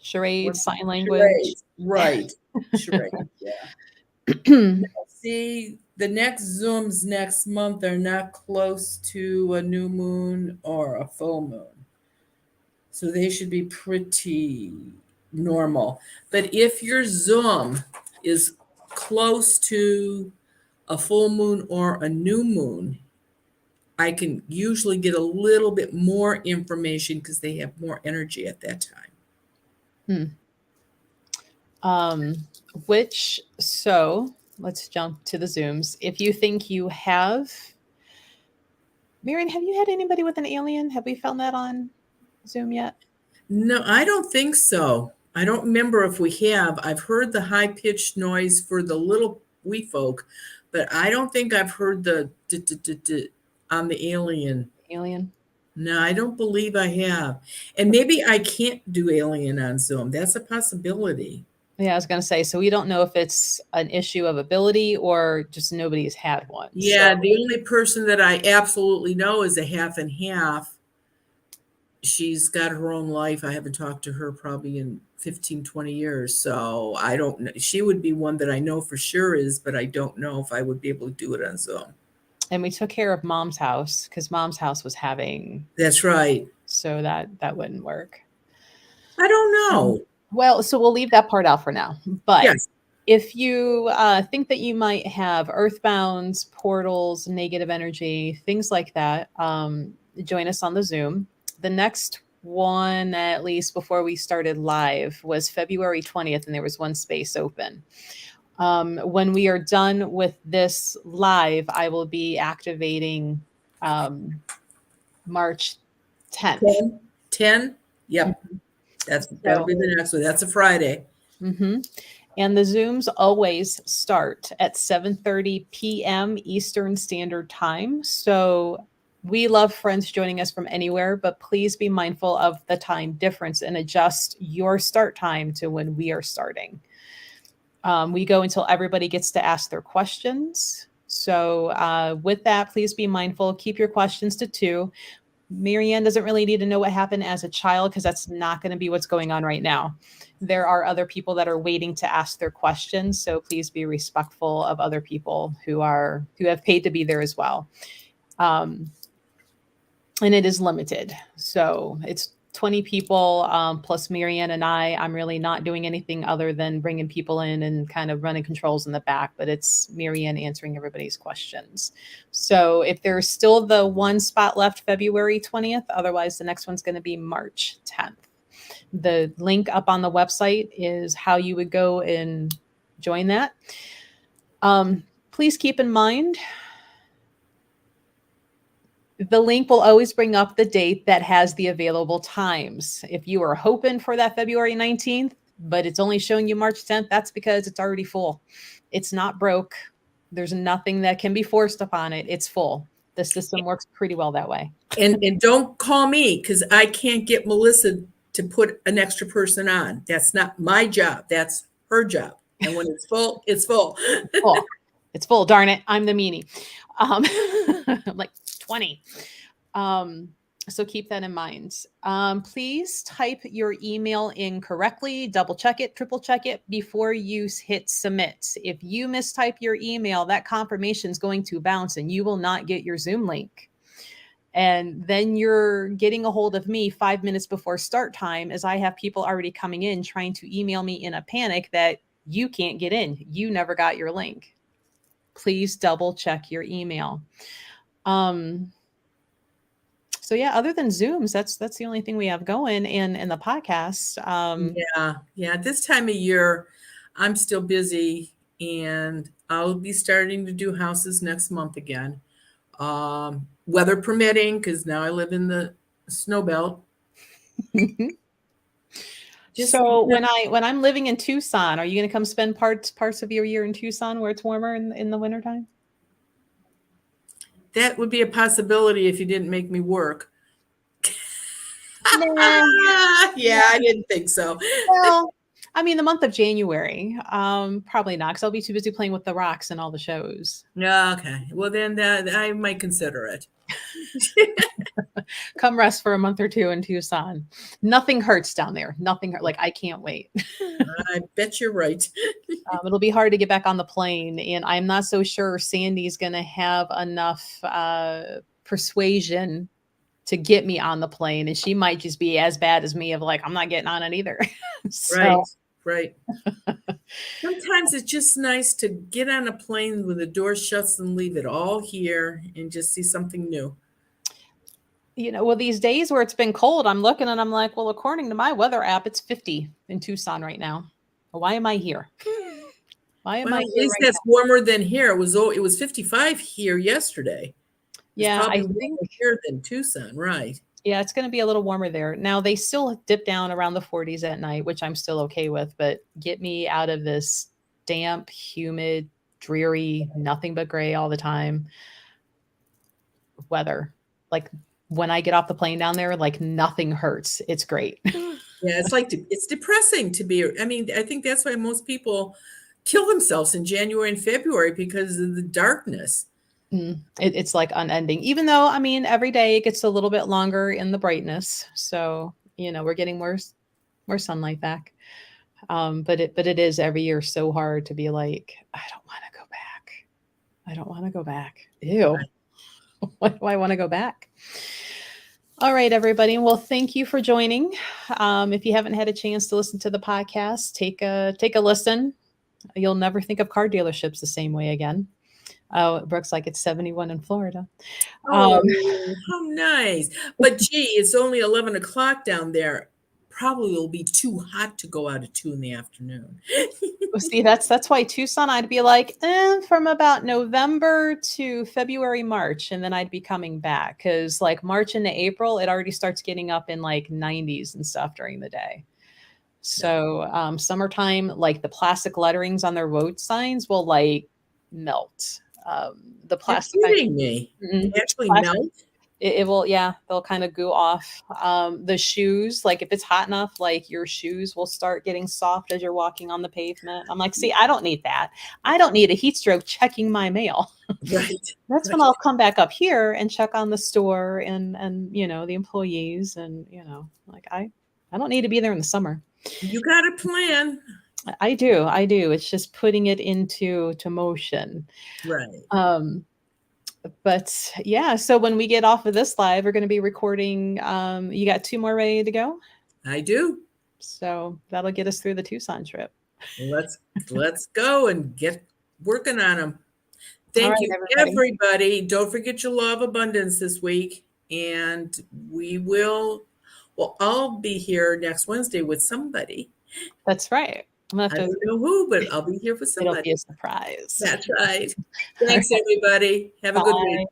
S2: Charades, sign language.
S1: charades. Right. Charades, yeah. See, the next Zooms next month are not close to a new moon or a full moon. So they should be pretty normal. But if your Zoom is close to a full moon or a new moon, I can usually get a little bit more information because they have more energy at that time.
S2: So let's jump to the Zooms. If you think you have, Marion, have you had anybody with an alien? Have we found that on Zoom yet?
S1: No, I don't think so. I don't remember if we have. I've heard the high-pitched noise for the little we folk, but I don't think I've heard the on the alien.
S2: Alien.
S1: No, I don't believe I have. And maybe I can't do alien on Zoom. That's a possibility.
S2: Yeah, I was going to say, so we don't know if it's an issue of ability or just nobody's had one.
S1: Yeah,
S2: So,
S1: the only person that I absolutely know is a half and half. She's got her own life. I haven't talked to her probably in 15, 20 years. So I don't know. She would be one that I know for sure is, but I don't know if I would be able to do it on Zoom.
S2: and we took care of Mom's house because Mom's house was having,
S1: That's right.
S2: so that wouldn't work.
S1: I don't know.
S2: Well, so we'll leave that part out for now. But
S1: Yes.
S2: if you think that you might have earthbounds, portals, negative energy, things like that, join us on the Zoom. The next one, at least before we started live, was February 20th, and there was one space open. When we are done with this live, I will be activating March 10th.
S1: 10? 10? Yep. That'll be the next one. That's a Friday.
S2: Mm-hmm. And the Zooms always start at 7:30 p.m. Eastern Standard Time. So we love friends joining us from anywhere, but please be mindful of the time difference and adjust your start time to when we are starting. We go until everybody gets to ask their questions. So with that, please be mindful. Keep your questions to 2. Marianne doesn't really need to know what happened as a child because that's not going to be what's going on right now. There are other people that are waiting to ask their questions. So please be respectful of other people who have paid to be there as well. And it is limited. So it's 20 people plus Marianne and I. I'm really not doing anything other than bringing people in and kind of running controls in the back, but it's Marianne answering everybody's questions. So if there's still the one spot left, February 20th, otherwise the next one's going to be March 10th. The link up on the website is how you would go and join that. Please keep in mind, the link will always bring up the date that has the available times. If you are hoping for that February 19th, but it's only showing you March 10th, that's because it's already full. It's not broke. There's nothing that can be forced upon it. It's full. The system works pretty well that way.
S1: And don't call me because I can't get Melissa to put an extra person on. That's not my job. That's her job. And when it's full, it's full.
S2: Full. It's full. Darn it. I'm the meanie. I'm like 20. So keep that in mind. Please type your email in correctly, double check it, triple check it before you hit submit. If you mistype your email, that confirmation is going to bounce and you will not get your Zoom link. And then you're getting a hold of me 5 minutes before start time, as I have people already coming in trying to email me in a panic that you can't get in. You never got your link. Please double check your email. So yeah, other than Zooms, that's the only thing we have going in the podcast.
S1: Yeah. This time of year, I'm still busy, and I'll be starting to do houses next month again, weather permitting, because now I live in the snow belt.
S2: So when I'm living in Tucson, are you going to come spend parts of your year in Tucson where it's warmer in the wintertime?
S1: That would be a possibility if you didn't make me work.
S2: Nah.
S1: Yeah, I didn't think so.
S2: Well, I mean, the month of January, probably not, because I'll be too busy playing with the rocks and all the shows.
S1: Yeah, okay. Well, then I might consider it.
S2: Come rest for a month or two in Tucson. Nothing hurts down there. Nothing hurt. Like, I can't wait.
S1: I bet you're right.
S2: It'll be hard to get back on the plane, and I'm not so sure Sandy's going to have enough persuasion to get me on the plane, and she might just be as bad as me of like, I'm not getting on it either. So,
S1: Right. Sometimes it's just nice to get on a plane with the door shuts and leave it all here and just see something new.
S2: Well, these days where it's been cold, I'm looking and I'm like, well, according to my weather app, it's 50 in Tucson right now. Why am I here? Why am I here?
S1: At least that's warmer than here. It was 55 here yesterday.
S2: Yeah,
S1: I think here than Tucson, right?
S2: Yeah, it's going to be a little warmer there. Now, they still dip down around the 40s at night, which I'm still okay with, but get me out of this damp, humid dreary, nothing but gray all the time. Weather, like when I get off the plane down there, like nothing hurts. It's great.
S1: Yeah, it's like it's depressing to be. I mean, I think that's why most people kill themselves in January and February because of the darkness.
S2: It's like unending, even though, I mean, every day it gets a little bit longer in the brightness. So, we're getting more sunlight back. But it is every year so hard to be like, I don't want to go back. I don't want to go back. Ew.
S1: Right.
S2: Why do I want to go back? All right, everybody. Well, thank you for joining. If you haven't had a chance to listen to the podcast, take a listen. You'll never think of car dealerships the same way again. Brooke's like, it's 71 in Florida.
S1: Oh, how nice. But gee, it's only 11 o'clock down there. Probably will be too hot to go out at 2 in the afternoon.
S2: See, that's why Tucson, I'd be like, from about November to February, March, and then I'd be coming back because like March into April, it already starts getting up in like 90s and stuff during the day. So summertime, like the plastic letterings on their road signs will like melt. The plastic.
S1: You're kidding me. They actually melt?
S2: It will, yeah, they'll kind of goo off. The shoes, like if it's hot enough, like your shoes will start getting soft as you're walking on the pavement. I'm like, see, I don't need that. I don't need a heat stroke checking my mail.
S1: Right.
S2: That's when I'll come back up here and check on the store and the employees and like I don't need to be there in the summer.
S1: You got a plan.
S2: I do. It's just putting it into motion.
S1: Right.
S2: But yeah, so when we get off of this live, we're going to be recording. You got 2 more ready to go?
S1: I do.
S2: So that'll get us through the Tucson trip.
S1: Let's go and get working on them. Thank you, everybody. Don't forget your law of abundance this week. And I'll be here next Wednesday with somebody.
S2: That's right.
S1: I don't know who, but I'll be here for somebody.
S2: It'll be a surprise.
S1: That's right. Thanks, everybody. Have a good week.